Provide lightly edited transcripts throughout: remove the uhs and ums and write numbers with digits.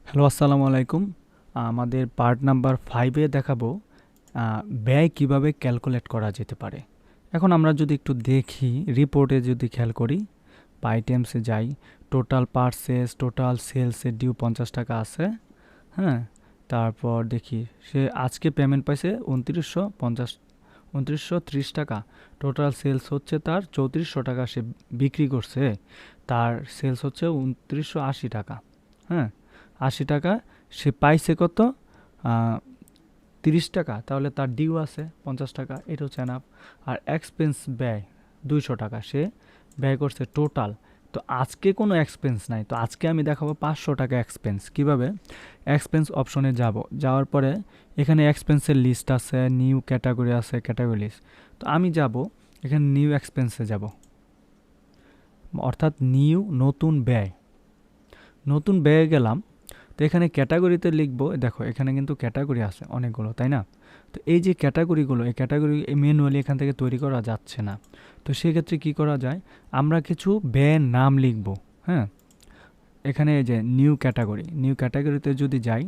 Hello, আসসালামু আলাইকুম। আমাদের পার্ট নাম্বার 5 এ দেখাবো ব্যয় কিভাবে ক্যালকুলেট করা যেতে পারে। এখন আমরা যদি একটু দেখি, রিপোর্টে যদি খেয়াল করি বা আইটেমসে যাই, টোটাল পারচেজ, টোটাল সেলসের ডিউ ৳৫০ আছে। হ্যাঁ? তারপর দেখি সে আজকে পেমেন্ট পাইছে ৳২৯৩০। টোটাল সেলস হচ্ছে তার ৳৩৪০০। সে বিক্রি করছে। তার সেলস হচ্ছে ৳২৯৮০। হ্যাঁ? ৳৮০ সে পাইছে কত? আ ৳৩০। তাহলে তার ডিউ আছে ৳৫০। এটা হচ্ছে এনাফ। আর এক্সপেন্স ব্যয় ৳২০০ সে ব্যয় করছে টোটাল। তো আজকে কোনো এক্সপেন্স নাই। তো আজকে আমি দেখাবো ৳৫০০ এক্সপেন্স। কিভাবে? এক্সপেন্স অপশনে যাব। যাওয়ার পরে এখানে এক্সপেন্সের লিস্ট আছে, নিউ ক্যাটাগরি আছে, ক্যাটাগরি লিস্ট। তো আমি যাব এখানে নিউ এক্সপেন্সে যাব। অর্থাৎ নতুন ব্যয়। নতুন ব্যয়ে গেলাম। তো এখানে ক্যাটাগরিতে লিখবো, দেখো এখানে কিন্তু ক্যাটাগরি আছে অনেকগুলো, তাই না? তো এই যে ক্যাটাগরিগুলো, এই ক্যাটাগরি ম্যানুয়ালি এখান থেকে তৈরি করা যাচ্ছে না। তো সেক্ষেত্রে কি করা যায়? আমরা কিছু ব্যয়ের নাম লিখব। হ্যাঁ, এখানে এই যে নিউ ক্যাটাগরিতে যদি যাই,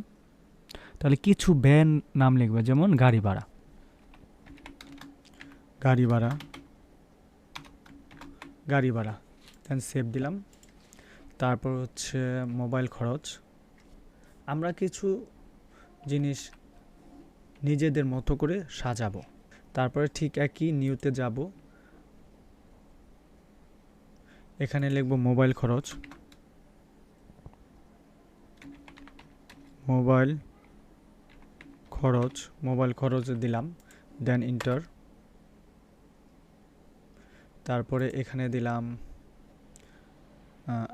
তাহলে কিছু ব্যয়ের নাম লিখবে, যেমন গাড়ি ভাড়া, গাড়ি ভাড়া, গাড়ি ভাড়া। দেন সেভ দিলাম। তারপর হচ্ছে মোবাইল খরচ। আমরা কিছু জিনিস নিজেদের মতো করে সাজাবো। তারপরে ঠিক একই নিউতে যাব। এখানে লিখব মোবাইল খরচ, মোবাইল মোবাইল খরচ দিলাম। দেন ইন্টার। তারপরে এখানে দিলাম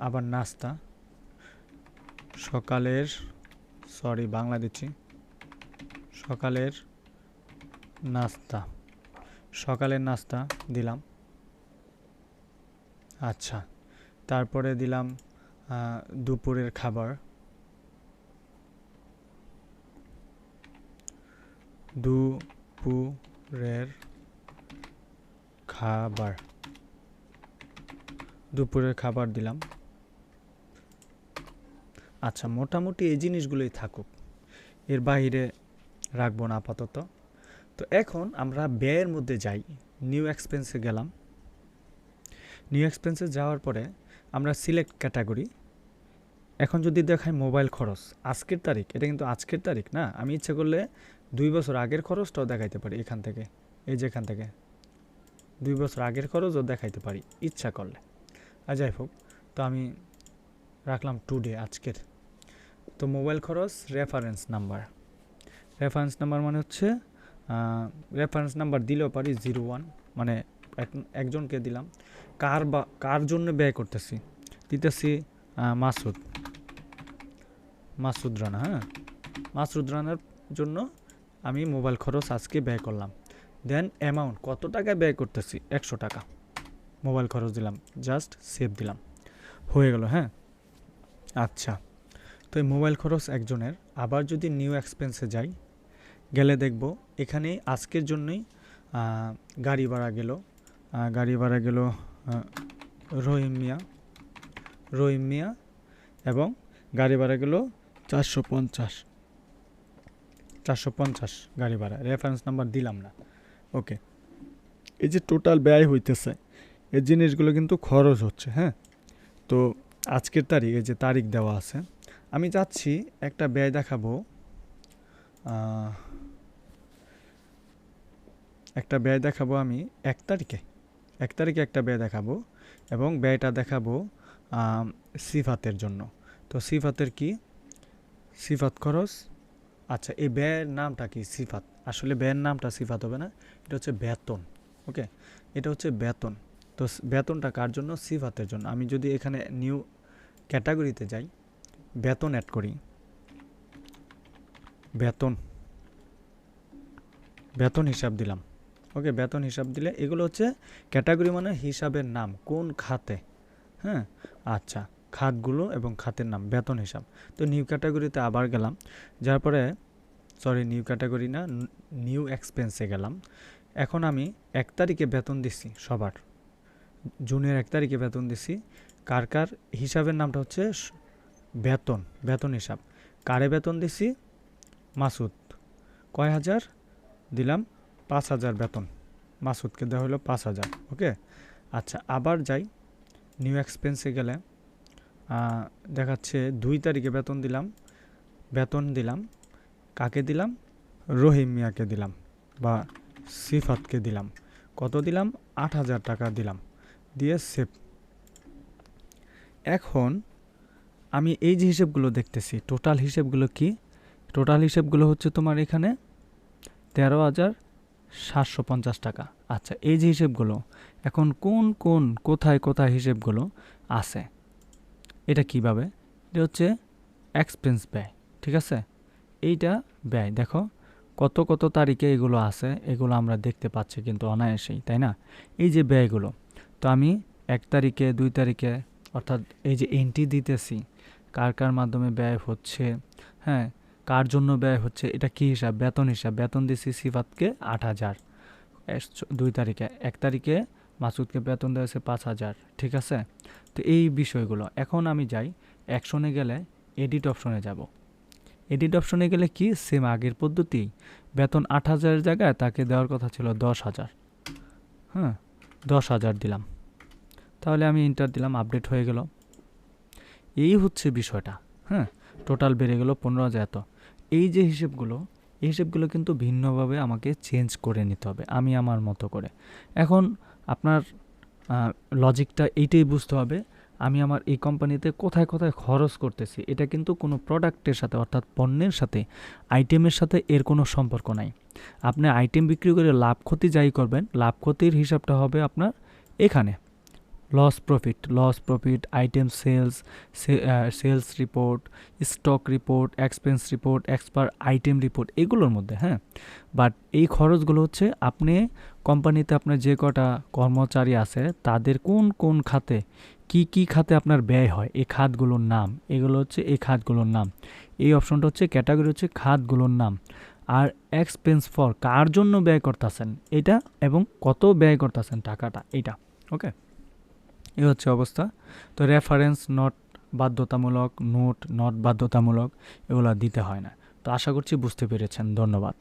আবার নাস্তা, সকালের, বাংলা দিচ্ছি, সকালের নাস্তা, সকালের নাস্তা দিলাম। আচ্ছা, তারপরে দিলাম দুপুরের খাবার, দুপুরের খাবার, দুপুরের খাবার দিলাম। আচ্ছা, মোটামুটি এই জিনিসগুলোই থাকুক, এর বাইরে রাখবো না আপাতত। তো এখন আমরা ব্যয়ের মধ্যে যাই। নিউ এক্সপেন্সে গেলাম। নিউ এক্সপেন্সে যাওয়ার পরে আমরা সিলেক্ট ক্যাটাগরি। এখন যদি দেখাই মোবাইল খরচ, আজকের তারিখ, এটা কিন্তু আজকের তারিখ না। আমি ইচ্ছা করলে 2 বছর আগের খরচটাও দেখাইতে পারি এখান থেকে। এই যে এখান থেকে 2 বছর আগের খরচও দেখাইতে পারি ইচ্ছা করলে। আর যাই হোক, তো আমি রাখলাম টুডে, আজকের। তো মোবাইল খরচ রেফারেন্স নাম্বার। রেফারেন্স নাম্বার মানে হচ্ছে রেফারেন্স নাম্বার দিলেও পারি 01, মানে একজনকে দিলাম। কার জন্য ব্যয় করতেছি? দিতেছি মাসুদ রানা। হ্যাঁ, মাসুদ রানার জন্য আমি মোবাইল খরচ আজকে ব্যয় করলাম। দেন অ্যামাউন্ট, কত টাকা ব্যয় করতেছি? 100 টাকা মোবাইল খরচ দিলাম। জাস্ট সেভ দিলাম, হয়ে গেল। হ্যাঁ, আচ্ছা। তো এই মোবাইল খরচ একজনের। আবার যদি নিউ এক্সপেন্সে যাই, গেলে দেখব এখানে আজকের জন্যই গাড়ি ভাড়া গেল, রহিম মিয়া, এবং গাড়ি ভাড়া গেল 450 গাড়ি ভাড়া। রেফারেন্স নাম্বার দিলাম না। ওকে, এই যে টোটাল ব্যয় হইতেছে, এই জিনিসগুলো কিন্তু খরচ হচ্ছে। হ্যাঁ, তো আজকের তারিখ, এই যে তারিখ দেওয়া আছে, আমি চাচ্ছি একটা ব্যয় দেখাবো, আমি 1 তারিখে একটা ব্যয় দেখাবো, এবং ব্যয়টা দেখাবো সিফাতের জন্য। তো সিফাতের কি? সিফাত খরচ। আচ্ছা, এই ব্যয়ের নামটা কি? সিফাত। আসলে ব্যয়ের নামটা সিফাত হবে না, এটা হচ্ছে বেতন। ওকে, এটা হচ্ছে বেতন। তো বেতনটা কার জন্য? সিফাতের জন্য। আমি যদি এখানে নিউ ক্যাটাগরিতে যাই, বেতন অ্যাড করি, বেতন হিসাব দিলাম। ওকে, বেতন হিসাব দিলে এগুলো হচ্ছে ক্যাটাগরি, মানে হিসাবের নাম, কোন খাতে। হ্যাঁ, আচ্ছা, খাতগুলো এবং খাতের নাম, বেতন হিসাব। তো নিউ ক্যাটাগরিতে আবার গেলাম, যার পরে নিউ ক্যাটাগরি না, নিউ এক্সপেন্সে গেলাম। এখন আমি 1 তারিখে বেতন দিছি সবার, জুনের 1 তারিখে বেতন দিছি। কার হিসাবের নামটা হচ্ছে বেতন হিসাব। কারে বেতন দিছি? মাসুদ। কয় হাজার দিলাম? 5,000 বেতন মাসুদকে দেওয়া হলো 5,000। ওকে, আচ্ছা আবার যাই নিউ এক্সপেন্সে গেলে দেখাচ্ছে 2 তারিখে বেতন দিলাম কাকে দিলাম? রহিম মিয়াকে দিলাম বা সিফাতকে দিলাম। কত দিলাম? 8,000 টাকা দিলাম, দিয়ে সেভ। এখন আমি এই যে হিসেবগুলো দেখতেছি, টোটাল হিসেবগুলো কি? টোটাল হিসেবগুলো হচ্ছে তোমার এখানে 13,750 টাকা। আচ্ছা, এই যে হিসেবগুলো এখন কোথায় হিসেবগুলো আছে, এটা কিভাবে? এটা হচ্ছে এক্সপেন্স ব্যয়, ঠিক আছে? এইটা ব্যয়, দেখো কত তারিখে এগুলো আছে, এগুলো আমরা দেখতে পাচ্ছি কিন্তু অনায়াসেই, তাই না? এই যে ব্যয়গুলো, তো আমি 1 তারিখে 2 তারিখে অর্থাৎ এই যে এন্ট্রি দিতেছি কার মাধ্যমে ব্যয় হচ্ছে, হ্যাঁ, কার জন্য ব্যয় হচ্ছে, এটা কি হিসাব? বেতন দিছি সিফাতকে 8,000 2 তারিখে, 1 তারিখে মাসুদকে বেতন দেওয়া হয়েছে 5,000, ঠিক আছে? তো এই বিষয়গুলো এখন আমি যাই অ্যাকশনে গেলে এডিট অপশনে যাব। এডিট অপশনে গেলে কি সেম আগের পদ্ধতি, বেতন 8,000 জায়গায় তাকে দেওয়ার কথা ছিল 10,000, হ্যাঁ 10,000 দিলাম, তাহলে আমি এন্টার দিলাম, আপডেট হয়ে গেল। এই হচ্ছে বিষয়টা, হ্যাঁ, টোটাল বেড়ে গেল 15,000 এত। এই যে এই হিসেবগুলো কিন্তু ভিন্নভাবে আমাকে চেঞ্জ করে নিতে হবে আমি আমার মতো করে। এখন আপনার লজিকটা এইটাই বুঝতে হবে, আমি আমার এই কোম্পানিতে কোথায় খরচ করতেছি, এটা কিন্তু কোনো প্রোডাক্টের সাথে অর্থাৎ পণ্যের সাথে, আইটেমের সাথে এর কোনো সম্পর্ক নাই। আপনি আইটেম বিক্রি করে লাভ ক্ষতি যাই করবেন, লাভ ক্ষতির হিসাবটা হবে আপনার এখানে loss profit, item sales report, stock report, expense report, expire item report, এগুলোর মধ্যে, হ্যাঁ। বাট এই খরচগুলো হচ্ছে আপনি কোম্পানিতে আপনার যে কটা কর্মচারী আছে তাদের কোন খাতে কি খাতে আপনার ব্যয় হয়, এই খাতগুলোর নাম, এগুলো হচ্ছে এই খাতগুলোর নাম। এই অপশনটা হচ্ছে ক্যাটাগরি, হচ্ছে খাতগুলোর নাম। আর এক্সপেন্স ফর কার জন্য ব্যয় করতেছেন এটা, এবং কত ব্যয় করতেছেন টাকাটা, এটা। ওকে, এই হচ্ছে অবস্থা। তো রেফারেন্স নট বাধ্যতামূলক, নোট নট বাধ্যতামূলক, এগুলো দিতে হয় না। তো আশা করছি বুঝতে পেরেছেন। ধন্যবাদ।